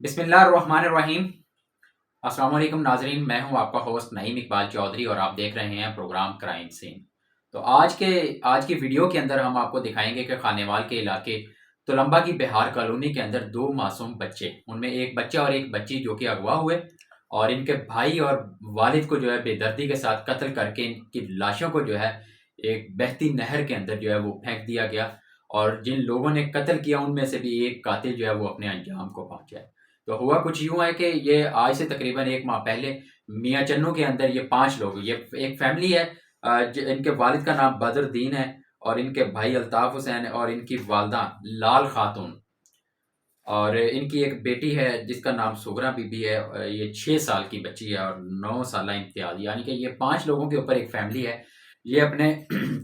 بسم اللہ الرحمن الرحیم۔ السلام علیکم ناظرین، میں ہوں آپ کا ہوسٹ نعیم اقبال چودھری اور آپ دیکھ رہے ہیں پروگرام کرائم سین۔ تو آج کی ویڈیو کے اندر ہم آپ کو دکھائیں گے کہ خانیوال کے علاقے تلمبہ کی بہار کالونی کے اندر دو معصوم بچے، ان میں ایک بچہ اور ایک بچی جو کہ اغوا ہوئے اور ان کے بھائی اور والد کو جو ہے بے دردی کے ساتھ قتل کر کے ان کی لاشوں کو جو ہے ایک بہتی نہر کے اندر جو ہے وہ پھینک دیا گیا، اور جن لوگوں نے قتل کیا ان میں سے بھی ایک قاتل جو ہے وہ اپنے انجام کو پہنچا ہے۔ تو ہوا کچھ یوں ہے کہ یہ آج سے تقریباً ایک ماہ پہلے میاں چنو کے اندر یہ 5 لوگ، یہ ایک فیملی ہے۔ ان کے والد کا نام بدر الدین ہے اور ان کے بھائی الطاف حسین اور ان کی والدہ لال خاتون، اور ان کی ایک بیٹی ہے جس کا نام سغرا بی بی ہے، یہ 6 سال کی بچی ہے اور 9 سالہ امتیاز، یعنی کہ یہ 5 لوگوں کے اوپر ایک فیملی ہے۔ یہ اپنے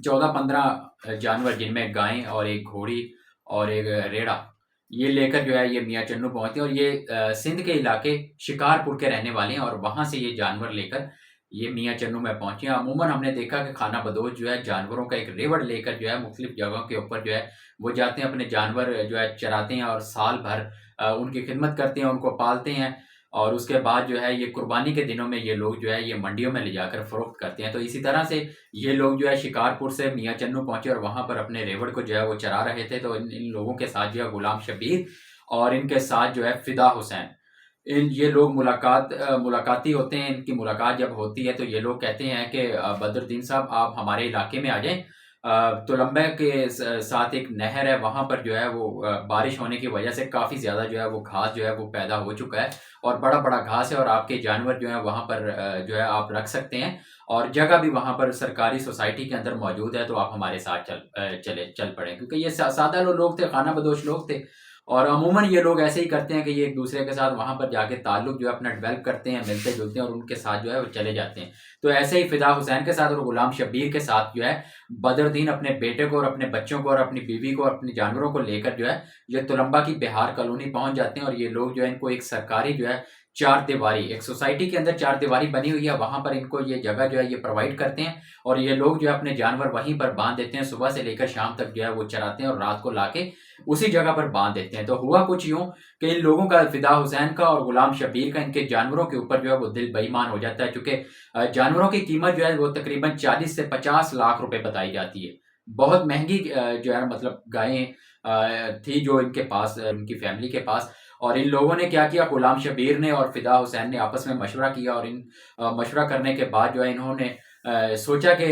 14-15 جانور، جن میں گائیں اور ایک گھوڑی اور ایک ریڑھا، یہ لے کر جو ہے یہ میاں چنو پہنچتے ہیں، اور یہ سندھ کے علاقے شکارپور کے رہنے والے ہیں، اور وہاں سے یہ جانور لے کر یہ میاں چنو میں پہنچے ہیں۔ عموماً ہم نے دیکھا کہ خانہ بدوش جو ہے جانوروں کا ایک ریوڑ لے کر جو ہے مختلف جگہوں کے اوپر جو ہے وہ جاتے ہیں، اپنے جانور جو ہے چراتے ہیں اور سال بھر ان کی خدمت کرتے ہیں، ان کو پالتے ہیں، اور اس کے بعد جو ہے یہ قربانی کے دنوں میں یہ لوگ جو ہے یہ منڈیوں میں لے جا کر فروخت کرتے ہیں۔ تو اسی طرح سے یہ لوگ جو ہے شکارپور سے میاں چنو پہنچے اور وہاں پر اپنے ریوڑ کو جو ہے وہ چرا رہے تھے۔ تو ان لوگوں کے ساتھ جو ہے غلام شبیر اور ان کے ساتھ جو ہے فدا حسین، یہ لوگ ملاقاتی ہوتے ہیں۔ ان کی ملاقات جب ہوتی ہے تو یہ لوگ کہتے ہیں کہ بدر الدین صاحب آپ ہمارے علاقے میں آ جائیں، تلمبہ کے ساتھ ایک نہر ہے، وہاں پر جو ہے وہ بارش ہونے کی وجہ سے کافی زیادہ جو ہے وہ گھاس جو ہے وہ پیدا ہو چکا ہے، اور بڑا بڑا گھاس ہے، اور آپ کے جانور جو ہیں وہاں پر جو ہے آپ رکھ سکتے ہیں، اور جگہ بھی وہاں پر سرکاری سوسائٹی کے اندر موجود ہے، تو آپ ہمارے ساتھ چل پڑیں، کیونکہ یہ سادہ لوگ تھے، خانہ بدوش لوگ تھے، اور عموماً یہ لوگ ایسے ہی کرتے ہیں کہ یہ ایک دوسرے کے ساتھ وہاں پر جا کے تعلق جو ہے اپنا ڈیولپ کرتے ہیں، ملتے جلتے ہیں، اور ان کے ساتھ جو ہے وہ چلے جاتے ہیں۔ تو ایسے ہی فدا حسین کے ساتھ اور غلام شبیر کے ساتھ جو ہے بدر الدین اپنے بیٹے کو اور اپنے بچوں کو اور اپنی بیوی کو اور اپنے جانوروں کو لے کر جو ہے یہ تلمبہ کی بہار کالونی پہنچ جاتے ہیں، اور یہ لوگ جو ہے ان کو ایک سرکاری جو ہے 4 دیواری، ایک سوسائٹی کے اندر 4 دیواری بنی ہوئی ہے، وہاں پر ان کو یہ جگہ جو ہے یہ پرووائڈ کرتے ہیں، اور یہ لوگ جو ہے اپنے جانور وہیں پر باندھ دیتے ہیں، صبح سے لے کر شام تک جو ہے وہ چراتے ہیں، اور رات کو لا کے اسی جگہ پر باندھ دیتے ہیں۔ تو ہوا کچھ یوں کہ ان لوگوں کا، فدا حسین کا اور غلام شبیر کا، ان کے جانوروں کے اوپر جو ہے وہ دل بے ایمان ہو جاتا ہے، چونکہ جانوروں کی قیمت جو ہے وہ تقریباً 40 سے 50 لاکھ روپے بتائی جاتی ہے۔ بہت مہنگی جو ہے مطلب گائیں تھی جو ان کے پاس، ان کی فیملی کے پاس۔ اور ان لوگوں نے کیا کیا، غلام شبیر نے اور فدا حسین نے آپس میں مشورہ کیا، اور مشورہ کرنے کے بعد جو ہے انہوں نے سوچا کہ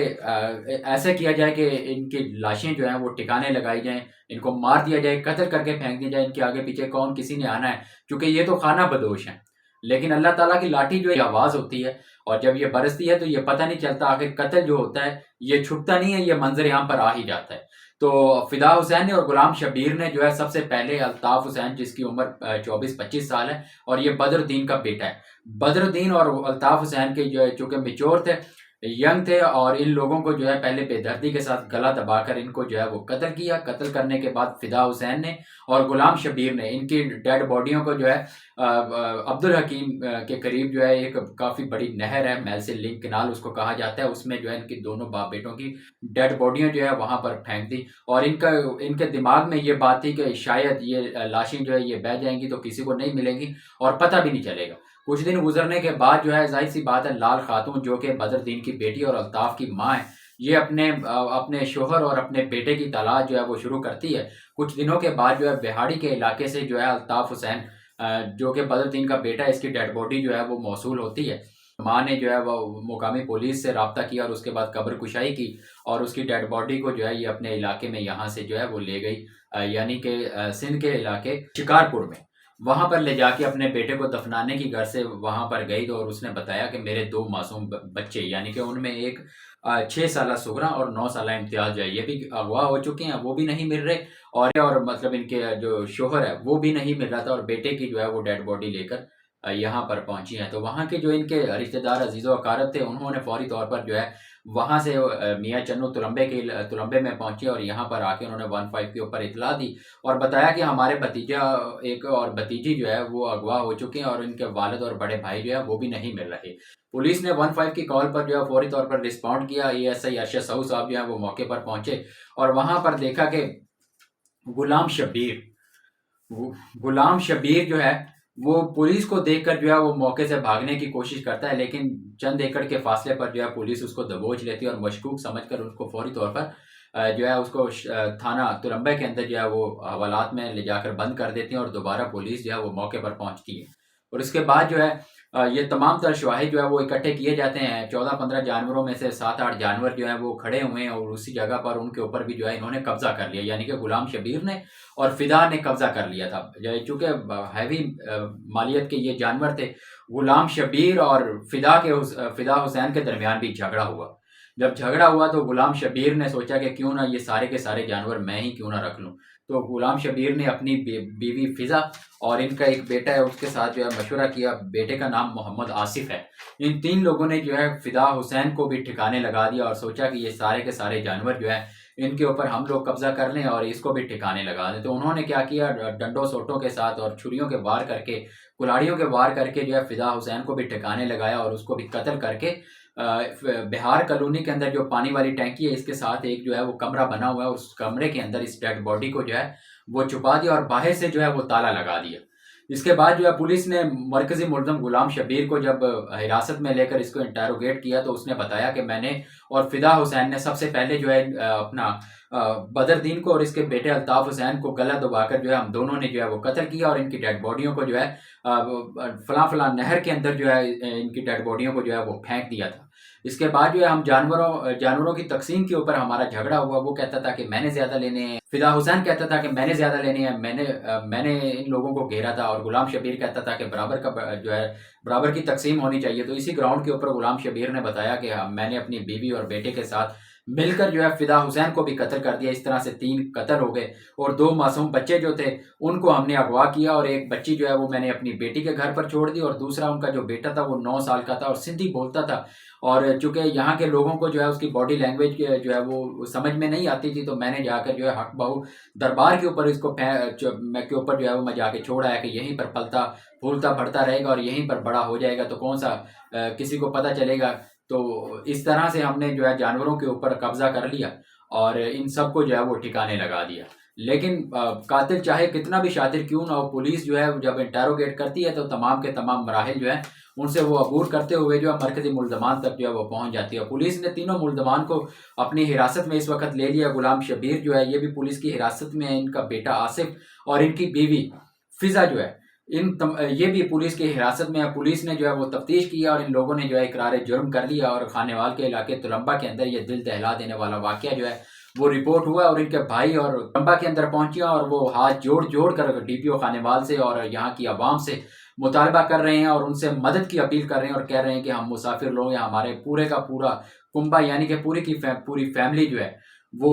ایسا کیا جائے کہ ان کی لاشیں جو ہیں وہ ٹھکانے لگائی جائیں، ان کو مار دیا جائے، قتل کر کے پھینک دیا جائے، ان کے آگے پیچھے کون کسی نے آنا ہے، کیونکہ یہ تو خانہ بدوش ہیں۔ لیکن اللہ تعالیٰ کی لاٹھی جو آواز ہوتی ہے، اور جب یہ برستی ہے تو یہ پتہ نہیں چلتا، آخر قتل جو ہوتا ہے یہ چھپتا نہیں ہے، یہ منظر عام پر آ ہی جاتا ہے۔ تو فدا حسین نے اور غلام شبیر نے جو ہے سب سے پہلے الطاف حسین، جس کی عمر 24-25 سال ہے، اور یہ بدر الدین کا بیٹا ہے، بدر الدین اور الطاف حسین کے جو ہے چونکہ میچور تھے، ینگ تھے، اور ان لوگوں کو جو ہے پہلے بے دردی کے ساتھ گلا دبا کر ان کو جو ہے وہ قتل کیا۔ قتل کرنے کے بعد فدا حسین نے اور غلام شبیر نے ان کی ڈیڈ باڈیوں کو جو ہے عبد الحکیم کے قریب جو ہے ایک کافی بڑی نہر ہے، میل سے لنک کنال اس کو کہا جاتا ہے، اس میں جو ہے ان کی دونوں باپ بیٹوں کی ڈیڈ باڈیاں جو ہے وہاں پر پھینک دی، اور ان کے دماغ میں یہ بات تھی کہ شاید یہ لاشیں جو ہے یہ بہہ جائیں گی تو کسی کو نہیں ملیں گی اور پتہ بھی نہیں چلے گا۔ کچھ دن گزرنے کے بعد جو ہے ظاہر سی بات ہے، لال خاتون جو کہ بدر الدین کی بیٹی اور الطاف کی ماں ہے، یہ اپنے شوہر اور اپنے بیٹے کی تلاش جو ہے وہ شروع کرتی ہے۔ کچھ دنوں کے بعد جو ہے بہاڑی کے علاقے سے جو ہے الطاف حسین جو کہ بدر الدین کا بیٹا ہے، اس کی ڈیڈ باڈی جو ہے وہ موصول ہوتی ہے۔ ماں نے جو ہے وہ مقامی پولیس سے رابطہ کیا، اور اس کے بعد قبر کشائی کی، اور اس کی ڈیڈ باڈی کو جو ہے یہ اپنے علاقے میں یہاں سے جو ہے وہ لے گئی، یعنی کہ سندھ کے علاقے شکارپور میں، وہاں پر لے جا کے اپنے بیٹے کو دفنانے کی گھر سے وہاں پر گئی، تو اور اس نے بتایا کہ میرے 2 معصوم بچے، یعنی کہ ان میں ایک 6 سالہ سغرا اور 9 سالہ امتیاز جو ہے یہ بھی اغوا ہو چکے ہیں، وہ بھی نہیں مل رہے، اور مطلب ان کے جو شوہر ہے وہ بھی نہیں مل رہا تھا، اور بیٹے کی جو ہے وہ ڈیڈ باڈی لے کر یہاں پر پہنچی ہیں۔ تو وہاں کے جو ان کے رشتہ دار عزیز و اقارب تھے، انہوں نے فوری طور پر جو ہے وہاں سے میاں چنو تلمبے میں پہنچے، اور یہاں پر آ کے انہوں نے 15 کے اوپر اطلاع دی، اور بتایا کہ ہمارے بھتیجا ایک اور بھتیجی جو ہے وہ اغوا ہو چکے ہیں، اور ان کے والد اور بڑے بھائی جو ہے وہ بھی نہیں مل رہے۔ پولیس نے 15 کی کال پر جو ہے فوری طور پر رسپونڈ کیا۔ ASI ارشد سعود صاحب جو ہے وہ موقع پر پہنچے، اور وہاں پر دیکھا کہ غلام شبیر جو ہے وہ پولیس کو دیکھ کر جو ہے وہ موقع سے بھاگنے کی کوشش کرتا ہے، لیکن چند ایکڑ کے فاصلے پر جو ہے پولیس اس کو دبوچ لیتی ہے اور مشکوک سمجھ کر اس کو فوری طور پر جو ہے اس کو تھانہ تلمبے کے اندر جو ہے وہ حوالات میں لے جا کر بند کر دیتی ہیں، اور دوبارہ پولیس جو ہے وہ موقع پر پہنچتی ہے۔ اور اس کے بعد جو ہے یہ تمام تر شواہد جو ہے وہ اکٹھے کیے جاتے ہیں۔ 14-15 جانوروں میں سے 7-8 جانور جو ہیں وہ کھڑے ہوئے ہیں، اور اسی جگہ پر ان کے اوپر بھی جو ہے انہوں نے قبضہ کر لیا، یعنی کہ غلام شبیر نے اور فدا نے قبضہ کر لیا تھا۔ چونکہ ہیوی مالیت کے یہ جانور تھے، غلام شبیر اور فدا حسین کے درمیان بھی جھگڑا ہوا۔ جب جھگڑا ہوا تو غلام شبیر نے سوچا کہ کیوں نہ یہ سارے کے سارے جانور میں ہی کیوں نہ رکھ لوں۔ تو غلام شبیر نے اپنی بیوی فضا اور ان کا ایک بیٹا ہے اس کے ساتھ جو ہے مشورہ کیا، بیٹے کا نام محمد آصف ہے۔ ان 3 لوگوں نے جو ہے فدا حسین کو بھی ٹھکانے لگا دیا اور سوچا کہ یہ سارے کے سارے جانور جو ہے ان کے اوپر ہم لوگ قبضہ کر لیں اور اس کو بھی ٹھکانے لگا دیں۔ تو انہوں نے کیا کیا، ڈنڈوں سوٹوں کے ساتھ اور چھریوں کے وار کر کے، کلاڑیوں کے وار کر کے جو ہے فدا حسین کو بھی ٹھکانے لگایا اور اس کو بھی قتل کر کے بہار کالونی کے اندر جو پانی والی ٹینکی ہے اس کے ساتھ ایک جو ہے وہ کمرہ بنا ہوا ہے، اس کمرے کے اندر اس ڈیڈ باڈی کو جو ہے وہ چھپا دیا اور باہر سے جو ہے وہ تالا لگا دیا۔ اس کے بعد جو ہے پولیس نے مرکزی ملزم غلام شبیر کو جب حراست میں لے کر اس کو انٹیروگیٹ کیا تو اس نے بتایا کہ میں نے اور فدا حسین نے سب سے پہلے جو ہے اپنا بدر دین کو اور اس کے بیٹے الطاف حسین کو گلا دبا کر جو ہے ہم دونوں نے جو ہے وہ قتل کیا، اور ان کی ڈیڈ باڈیوں کو جو ہے فلاں فلاں نہر کے اندر جو ہے ان کی ڈیڈ باڈیوں کو جو ہے وہ پھینک دیا تھا۔ اس کے بعد جو ہے ہم جانوروں کی تقسیم کے اوپر ہمارا جھگڑا ہوا۔ وہ کہتا تھا کہ میں نے زیادہ لینے ہیں، فدا حسین کہتا تھا کہ میں نے زیادہ لینے ہیں، میں نے ان لوگوں کو گھیرا تھا، اور غلام شبیر کہتا تھا کہ برابر کی تقسیم ہونی چاہیے۔ تو اسی گراؤنڈ کے اوپر غلام شبیر نے بتایا کہ میں نے اپنی بیوی اور بیٹے کے ساتھ مل کر جو ہے فدا حسین کو بھی قتل کر دیا۔ اس طرح سے 3 قتل ہو گئے، اور 2 معصوم بچے جو تھے ان کو ہم نے اغوا کیا، اور ایک بچی جو ہے وہ میں نے اپنی بیٹی کے گھر پر چھوڑ دی، اور دوسرا ان کا جو بیٹا تھا وہ 9 سال کا تھا اور سندھی بولتا تھا، اور چونکہ یہاں کے لوگوں کو جو ہے اس کی باڈی لینگویج جو ہے وہ سمجھ میں نہیں آتی تھی، تو میں نے جا کر جو ہے حق بہو دربار کے اوپر اس کو جو ہے وہ میں جا کے چھوڑ آیا کہ یہیں پر پلتا پھولتا بڑھتا رہے گا اور یہیں پر بڑا ہو جائے گا، تو کون سا کسی کو پتہ چلے گا۔ تو اس طرح سے ہم نے جو ہے جانوروں کے اوپر قبضہ کر لیا اور ان سب کو جو ہے وہ ٹھکانے لگا دیا۔ لیکن قاتل چاہے کتنا بھی شاطر کیوں نہ ہو، پولیس جو ہے جب انٹیروگیٹ کرتی ہے تو تمام کے تمام مراحل جو ہے ان سے وہ عبور کرتے ہوئے جو ہے مرکزی ملزمان تک جو ہے وہ پہنچ جاتی ہے۔ پولیس نے تینوں ملزمان کو اپنی حراست میں اس وقت لے لیا۔ غلام شبیر جو ہے یہ بھی پولیس کی حراست میں ہے، ان کا بیٹا آصف اور ان کی بیوی فضا جو ہے یہ بھی پولیس کی حراست میں ہے۔ پولیس نے جو ہے وہ تفتیش کیا اور ان لوگوں نے جو ہے اقرار جرم کر لیا، اور خانیوال کے علاقے تلمبا کے اندر یہ دل دہلا دینے والا واقعہ جو ہے وہ رپورٹ ہوا، اور ان کے بھائی اور تلمبا کے اندر پہنچیا اور وہ ہاتھ جوڑ کر ڈی پی او خانیوال سے اور یہاں کی عوام سے مطالبہ کر رہے ہیں اور ان سے مدد کی اپیل کر رہے ہیں، اور کہہ رہے ہیں کہ ہم مسافر لوگ یا ہمارے پورے کا پورا کنبہ یعنی کہ پوری فیملی جو ہے وہ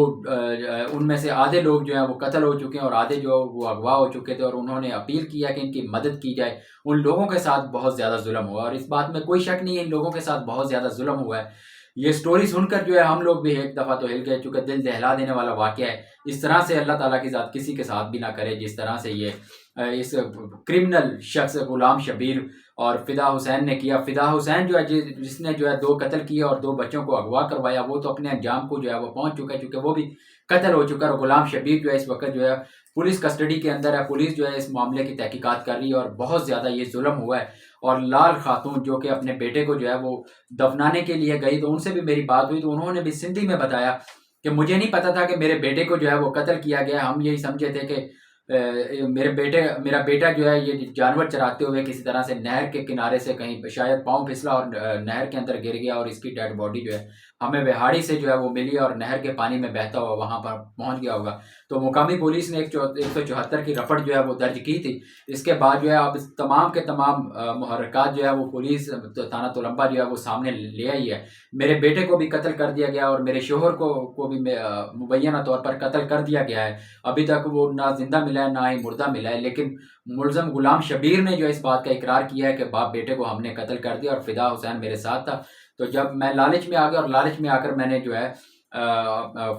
ان میں سے آدھے لوگ جو ہیں وہ قتل ہو چکے ہیں اور آدھے جو وہ اغوا ہو چکے تھے، اور انہوں نے اپیل کیا کہ ان کی مدد کی جائے۔ ان لوگوں کے ساتھ بہت زیادہ ظلم ہوا، اور اس بات میں کوئی شک نہیں ہے، ان لوگوں کے ساتھ بہت زیادہ ظلم ہوا ہے۔ یہ سٹوری سن کر جو ہے ہم لوگ بھی ایک دفعہ تو ہل گئے، چونکہ دل دہلا دینے والا واقعہ ہے۔ اس طرح سے اللہ تعالیٰ کی ذات کسی کے ساتھ بھی نہ کرے جس طرح سے یہ اس کرمنل شخص غلام شبیر اور فدا حسین نے کیا۔ فدا حسین جو ہے جس نے جو ہے 2 قتل کیے اور 2 بچوں کو اغوا کروایا، وہ تو اپنے انجام کو جو ہے وہ پہنچ چکا ہے، چونکہ وہ بھی قتل ہو چکا ہے، اور غلام شبیر جو ہے اس وقت جو ہے پولیس کسٹڈی کے اندر ہے۔ پولیس جو ہے اس معاملے کی تحقیقات کر رہی ہے، اور بہت زیادہ یہ ظلم ہوا ہے۔ اور لال خاتون جو کہ اپنے بیٹے کو جو ہے وہ دفنانے کے لیے گئی، تو ان سے بھی میری بات ہوئی، تو انہوں نے بھی سندھی میں بتایا کہ مجھے نہیں پتا تھا کہ میرے بیٹے کو جو ہے وہ قتل کیا گیا، ہم یہی سمجھے تھے کہ میرا بیٹا جو ہے یہ جانور چراتے ہوئے کسی طرح سے نہر کے کنارے سے کہیں شاید پاؤں پھسلا اور نہر کے اندر گر گیا، اور اس کی ڈیڈ باڈی جو ہے ہمیں وہاڑی سے جو ہے وہ ملی اور نہر کے پانی میں بہتا ہوا وہاں پر پہنچ گیا ہوگا۔ تو مقامی پولیس نے 174 کی رپٹ جو ہے وہ درج کی تھی۔ اس کے بعد جو ہے اب تمام کے تمام محرکات جو ہے وہ پولیس تھانہ تلمبا جو ہے وہ سامنے لے آئی ہے۔ میرے بیٹے کو بھی قتل کر دیا گیا، اور میرے شوہر کو بھی مبینہ طور پر قتل کر دیا گیا ہے۔ ابھی تک وہ نہ زندہ ملا ہے نہ ہی مردہ ملا ہے، لیکن ملزم غلام شبیر نے جو اس بات کا اقرار کیا ہے کہ باپ بیٹے کو ہم نے قتل کر دیا، اور فدا حسین میرے ساتھ تھا۔ تو جب میں لالچ میں آ گیا، اور لالچ میں آ کر میں نے جو ہے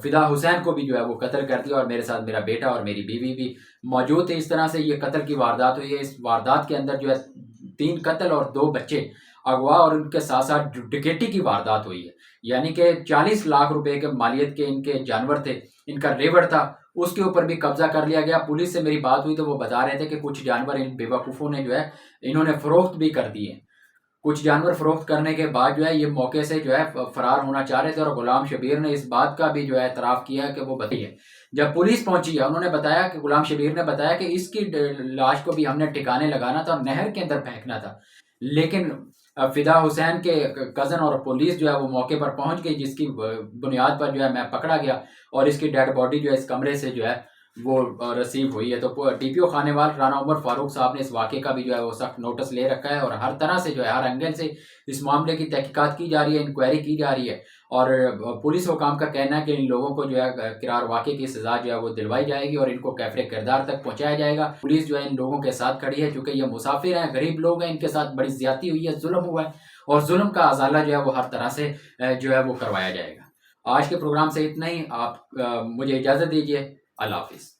فدا حسین کو بھی جو ہے وہ قتل کر دیا، اور میرے ساتھ میرا بیٹا اور میری بیوی بھی موجود تھے۔ اس طرح سے یہ قتل کی واردات ہوئی ہے۔ اس واردات کے اندر جو ہے 3 قتل اور 2 بچے اغوا اور ان کے ساتھ ساتھ ڈکیٹی کی واردات ہوئی ہے، یعنی کہ 40 لاکھ روپے کے مالیت کے ان کے جانور تھے، ان کا ریوڑ تھا، اس کے اوپر بھی قبضہ کر لیا گیا۔ پولیس سے میری بات ہوئی تو وہ بتا رہے تھے کہ کچھ جانور ان بیوقوفوں نے جو ہے انہوں نے فروخت بھی کر دیے۔ کچھ جانور فروخت کرنے کے بعد جو ہے یہ موقع سے جو ہے فرار ہونا چاہ رہے تھے، اور غلام شبیر نے اس بات کا بھی جو ہے اعتراف کیا کہ وہ بتائیے جب پولیس پہنچی ہے انہوں نے بتایا کہ غلام شبیر نے بتایا کہ اس کی لاش کو بھی ہم نے ٹھکانے لگانا تھا اور نہر کے اندر پھینکنا تھا، لیکن فدا حسین کے کزن اور پولیس جو ہے وہ موقع پر پہنچ گئی، جس کی بنیاد پر جو ہے میں پکڑا گیا اور اس کی ڈیڈ باڈی جو ہے اس کمرے سے جو ہے وہ ریسیو ہوئی ہے۔ تو ٹی پی او خانیوال رانا عمر فاروق صاحب نے اس واقعے کا بھی جو ہے وہ سخت نوٹس لے رکھا ہے، اور ہر طرح سے جو ہے ہر اینگل سے اس معاملے کی تحقیقات کی جا رہی ہے، انکوائری کی جا رہی ہے، اور پولیس حکام کا کہنا ہے کہ ان لوگوں کو جو ہے کرار واقعے کی سزا جو ہے وہ دلوائی جائے گی اور ان کو کیفر کردار تک پہنچایا جائے گا۔ پولیس جو ہے ان لوگوں کے ساتھ کھڑی ہے، چونکہ یہ مسافر ہیں، غریب لوگ ہیں، ان کے ساتھ بڑی زیادتی ہوئی ہے، ظلم ہوا ہے، اور ظلم کا ازالہ جو ہے وہ ہر طرح سے جو ہے وہ کروایا جائے گا۔ آج کے پروگرام سے اتنا ہی، آپ مجھے اجازت دیجیے، اللہ حافظ۔